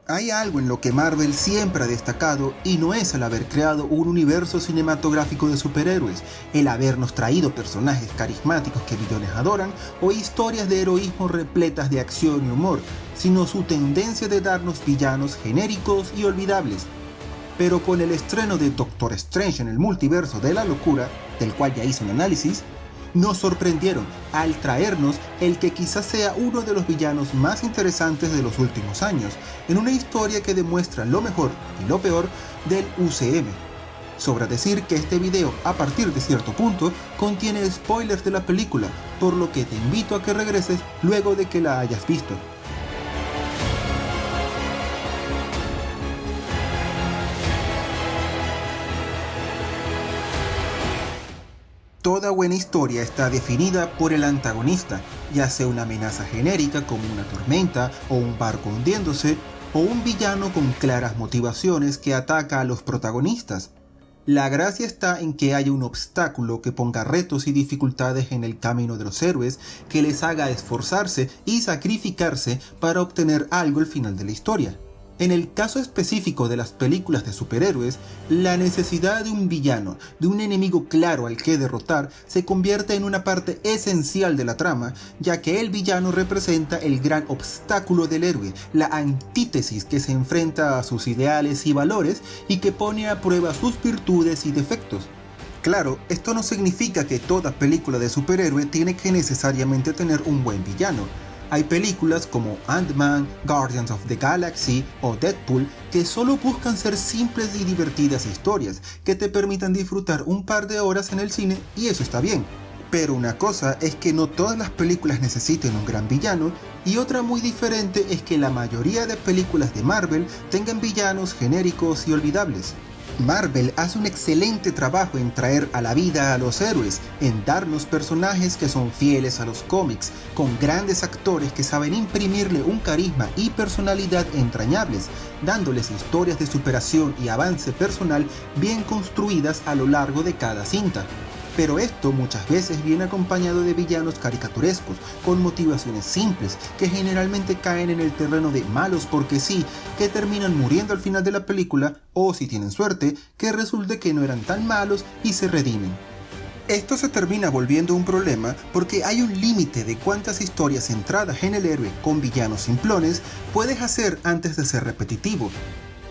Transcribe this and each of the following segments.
Hay algo en lo que Marvel siempre ha destacado y no es el haber creado un universo cinematográfico de superhéroes, el habernos traído personajes carismáticos que millones adoran o historias de heroísmo repletas de acción y humor, sino su tendencia de darnos villanos genéricos y olvidables. Pero con el estreno de Doctor Strange en el multiverso de la locura, del cual ya hice un análisis, nos sorprendieron al traernos el que quizás sea uno de los villanos más interesantes de los últimos años, en una historia que demuestra lo mejor y lo peor del UCM. Sobra decir que este video, a partir de cierto punto, contiene spoilers de la película, por lo que te invito a que regreses luego de que la hayas visto. Toda buena historia está definida por el antagonista, ya sea una amenaza genérica como una tormenta o un barco hundiéndose, o un villano con claras motivaciones que ataca a los protagonistas. La gracia está en que haya un obstáculo que ponga retos y dificultades en el camino de los héroes, que les haga esforzarse y sacrificarse para obtener algo al final de la historia. En el caso específico de las películas de superhéroes, la necesidad de un villano, de un enemigo claro al que derrotar, se convierte en una parte esencial de la trama, ya que el villano representa el gran obstáculo del héroe, la antítesis que se enfrenta a sus ideales y valores y que pone a prueba sus virtudes y defectos. Claro, esto no significa que toda película de superhéroe tiene que necesariamente tener un buen villano. Hay películas como Ant-Man, Guardians of the Galaxy o Deadpool que solo buscan ser simples y divertidas historias que te permitan disfrutar un par de horas en el cine y eso está bien. Pero una cosa es que no todas las películas necesiten un gran villano y otra muy diferente es que la mayoría de películas de Marvel tengan villanos genéricos y olvidables. Marvel hace un excelente trabajo en traer a la vida a los héroes, en darnos personajes que son fieles a los cómics, con grandes actores que saben imprimirle un carisma y personalidad entrañables, dándoles historias de superación y avance personal bien construidas a lo largo de cada cinta. Pero esto muchas veces viene acompañado de villanos caricaturescos, con motivaciones simples, que generalmente caen en el terreno de malos porque sí, que terminan muriendo al final de la película, o si tienen suerte, que resulte que no eran tan malos y se redimen. Esto se termina volviendo un problema porque hay un límite de cuántas historias centradas en el héroe con villanos simplones puedes hacer antes de ser repetitivo.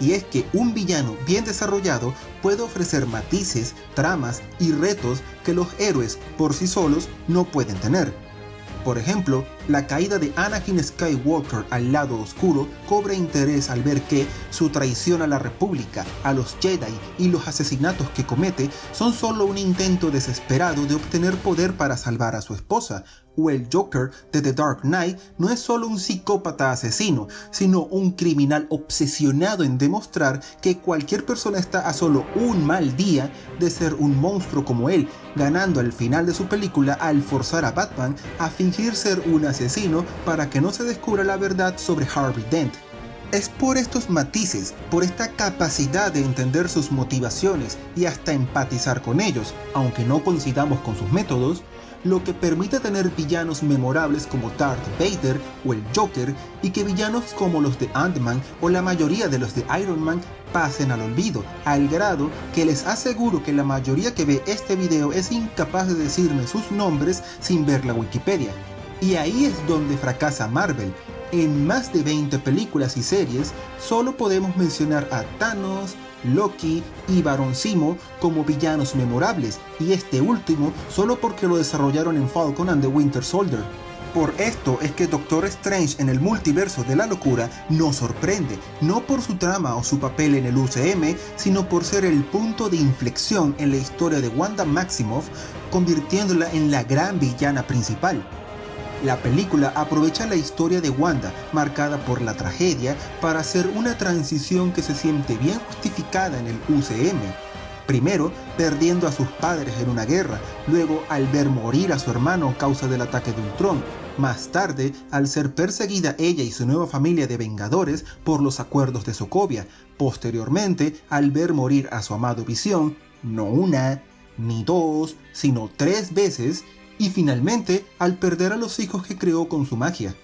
Y es que un villano bien desarrollado puede ofrecer matices, tramas y retos que los héroes por sí solos no pueden tener. Por ejemplo, la caída de Anakin Skywalker al lado oscuro cobra interés al ver que su traición a la República, a los Jedi y los asesinatos que comete son solo un intento desesperado de obtener poder para salvar a su esposa, o el Joker de The Dark Knight no es solo un psicópata asesino, sino un criminal obsesionado en demostrar que cualquier persona está a solo un mal día de ser un monstruo como él, ganando al final de su película al forzar a Batman a fingir ser un asesino para que no se descubra la verdad sobre Harvey Dent. Es por estos matices, por esta capacidad de entender sus motivaciones y hasta empatizar con ellos, aunque no coincidamos con sus métodos, lo que permite tener villanos memorables como Darth Vader o el Joker y que villanos como los de Ant-Man o la mayoría de los de Iron Man pasen al olvido, al grado que les aseguro que la mayoría que ve este video es incapaz de decirme sus nombres sin ver la Wikipedia. Y ahí es donde fracasa Marvel. En más de 20 películas y series, solo podemos mencionar a Thanos, Loki y Barón Zemo como villanos memorables, y este último solo porque lo desarrollaron en Falcon and the Winter Soldier. Por esto es que Doctor Strange en el multiverso de la locura nos sorprende, no por su trama o su papel en el UCM, sino por ser el punto de inflexión en la historia de Wanda Maximoff, convirtiéndola en la gran villana principal. La película aprovecha la historia de Wanda, marcada por la tragedia, para hacer una transición que se siente bien justificada en el UCM. Primero, perdiendo a sus padres en una guerra, luego al ver morir a su hermano a causa del ataque de Ultron, más tarde al ser perseguida ella y su nueva familia de Vengadores por los acuerdos de Sokovia, posteriormente al ver morir a su amado Visión, no una, ni dos, sino 3 veces, y finalmente al perder a los hijos que creó con su magia.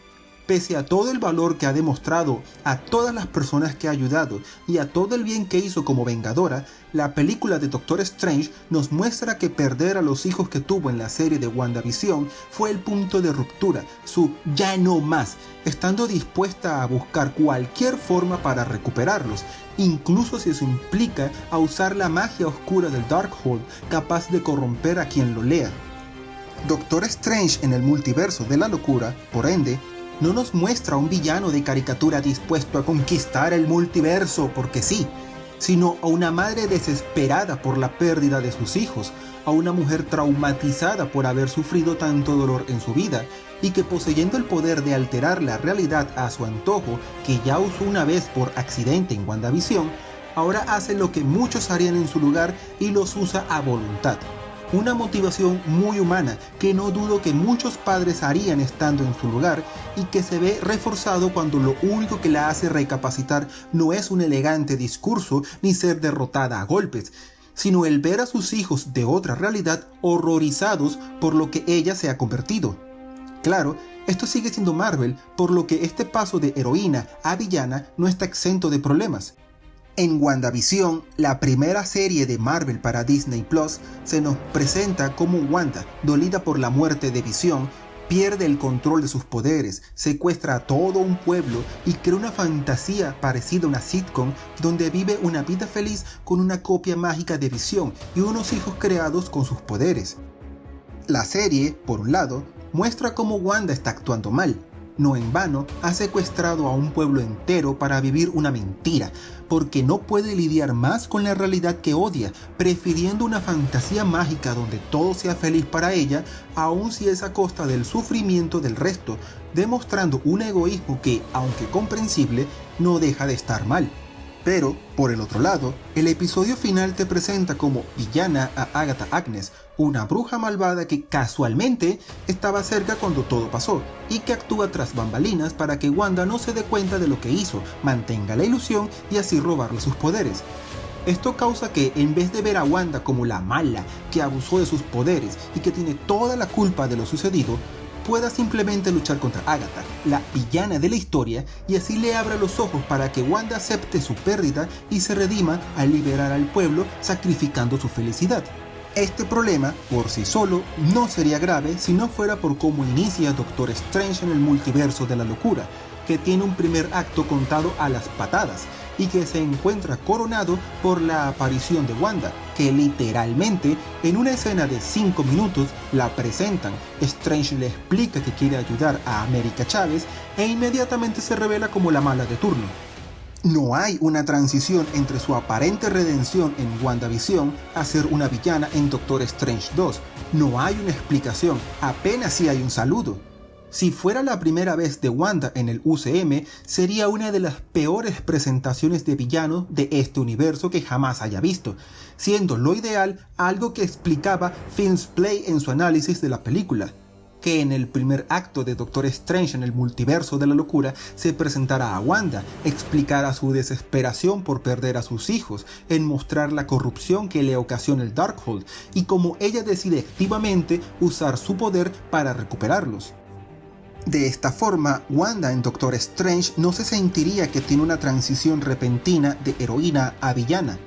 Pese a todo el valor que ha demostrado, a todas las personas que ha ayudado y a todo el bien que hizo como vengadora, la película de Doctor Strange nos muestra que perder a los hijos que tuvo en la serie de WandaVision fue el punto de ruptura, su ya no más, estando dispuesta a buscar cualquier forma para recuperarlos, incluso si eso implica a usar la magia oscura del Darkhold capaz de corromper a quien lo lea. Doctor Strange en el multiverso de la locura, por ende, no nos muestra a un villano de caricatura dispuesto a conquistar el multiverso porque sí, sino a una madre desesperada por la pérdida de sus hijos, a una mujer traumatizada por haber sufrido tanto dolor en su vida y que poseyendo el poder de alterar la realidad a su antojo, que ya usó una vez por accidente en WandaVision, ahora hace lo que muchos harían en su lugar y los usa a voluntad. Una motivación muy humana que no dudo que muchos padres harían estando en su lugar y que se ve reforzado cuando lo único que la hace recapacitar no es un elegante discurso ni ser derrotada a golpes, sino el ver a sus hijos de otra realidad horrorizados por lo que ella se ha convertido. Claro, esto sigue siendo Marvel, por lo que este paso de heroína a villana no está exento de problemas. En WandaVision, la primera serie de Marvel para Disney Plus, se nos presenta como Wanda, dolida por la muerte de Visión, pierde el control de sus poderes, secuestra a todo un pueblo y crea una fantasía parecida a una sitcom donde vive una vida feliz con una copia mágica de Visión y unos hijos creados con sus poderes. La serie, por un lado, muestra cómo Wanda está actuando mal. No en vano, ha secuestrado a un pueblo entero para vivir una mentira, porque no puede lidiar más con la realidad que odia, prefiriendo una fantasía mágica donde todo sea feliz para ella, aun si es a costa del sufrimiento del resto, demostrando un egoísmo que, aunque comprensible, no deja de estar mal. Pero, por el otro lado, el episodio final te presenta como villana a Agatha Harkness, una bruja malvada que casualmente estaba cerca cuando todo pasó y que actúa tras bambalinas para que Wanda no se dé cuenta de lo que hizo, mantenga la ilusión y así robarle sus poderes. Esto causa que, en vez de ver a Wanda como la mala que abusó de sus poderes y que tiene toda la culpa de lo sucedido, pueda simplemente luchar contra Agatha, la villana de la historia, y así le abra los ojos para que Wanda acepte su pérdida y se redima al liberar al pueblo sacrificando su felicidad. Este problema, por sí solo, no sería grave si no fuera por cómo inicia Doctor Strange en el multiverso de la locura, que tiene un primer acto contado a las patadas y que se encuentra coronado por la aparición de Wanda, que literalmente en una escena de 5 minutos la presentan. Strange le explica que quiere ayudar a América Chávez e inmediatamente se revela como la mala de turno. No hay una transición entre su aparente redención en WandaVision a ser una villana en Doctor Strange 2. No hay una explicación, apenas sí hay un saludo. Si fuera la primera vez de Wanda en el UCM, sería una de las peores presentaciones de villano de este universo que jamás haya visto, siendo lo ideal algo que explicaba Films Play en su análisis de la película. Que en el primer acto de Doctor Strange en el multiverso de la locura se presentara a Wanda, explicara su desesperación por perder a sus hijos, en mostrar la corrupción que le ocasiona el Darkhold y cómo ella decide activamente usar su poder para recuperarlos. De esta forma, Wanda en Doctor Strange no se sentiría que tiene una transición repentina de heroína a villana.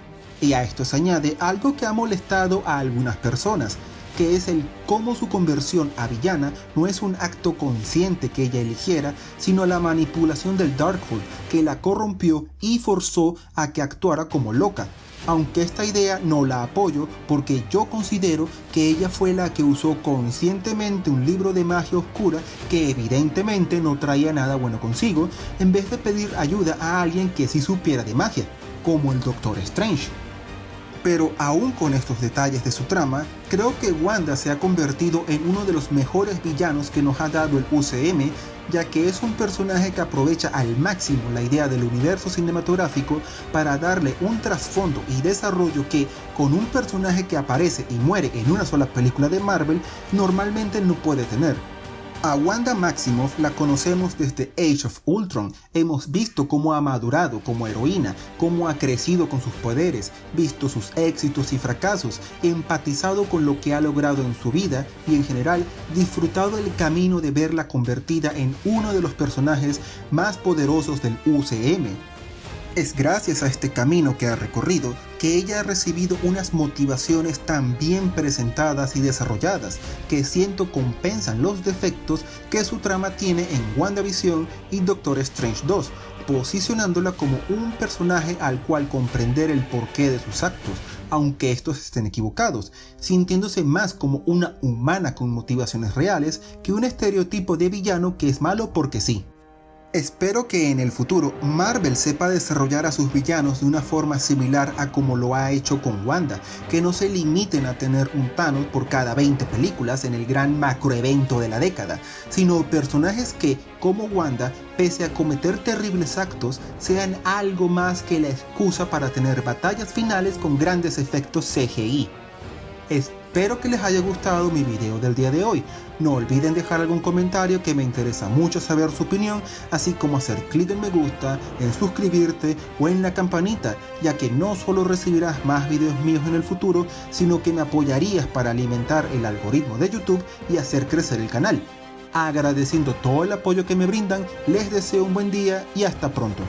Y a esto se añade algo que ha molestado a algunas personas, que es el cómo su conversión a villana no es un acto consciente que ella eligiera, sino la manipulación del Darkhold que la corrompió y forzó a que actuara como loca. Aunque esta idea no la apoyo porque yo considero que ella fue la que usó conscientemente un libro de magia oscura que evidentemente no traía nada bueno consigo, en vez de pedir ayuda a alguien que sí supiera de magia, como el Doctor Strange. Pero aún con estos detalles de su trama, creo que Wanda se ha convertido en uno de los mejores villanos que nos ha dado el UCM, ya que es un personaje que aprovecha al máximo la idea del universo cinematográfico para darle un trasfondo y desarrollo que, con un personaje que aparece y muere en una sola película de Marvel, normalmente no puede tener. A Wanda Maximoff la conocemos desde Age of Ultron. Hemos visto cómo ha madurado como heroína, cómo ha crecido con sus poderes, visto sus éxitos y fracasos, empatizado con lo que ha logrado en su vida y en general disfrutado el camino de verla convertida en uno de los personajes más poderosos del UCM. Es gracias a este camino que ha recorrido que ella ha recibido unas motivaciones tan bien presentadas y desarrolladas que siento compensan los defectos que su trama tiene en WandaVision y Doctor Strange 2, posicionándola como un personaje al cual comprender el porqué de sus actos, aunque estos estén equivocados, sintiéndose más como una humana con motivaciones reales que un estereotipo de villano que es malo porque sí. Espero que en el futuro Marvel sepa desarrollar a sus villanos de una forma similar a como lo ha hecho con Wanda, que no se limiten a tener un Thanos por cada 20 películas en el gran macroevento de la década, sino personajes que, como Wanda, pese a cometer terribles actos, sean algo más que la excusa para tener batallas finales con grandes efectos CGI. Espero que les haya gustado mi video del día de hoy. No olviden dejar algún comentario, que me interesa mucho saber su opinión, así como hacer clic en me gusta, en suscribirte o en la campanita, ya que no solo recibirás más videos míos en el futuro, sino que me apoyarías para alimentar el algoritmo de YouTube y hacer crecer el canal. Agradeciendo todo el apoyo que me brindan, les deseo un buen día y hasta pronto.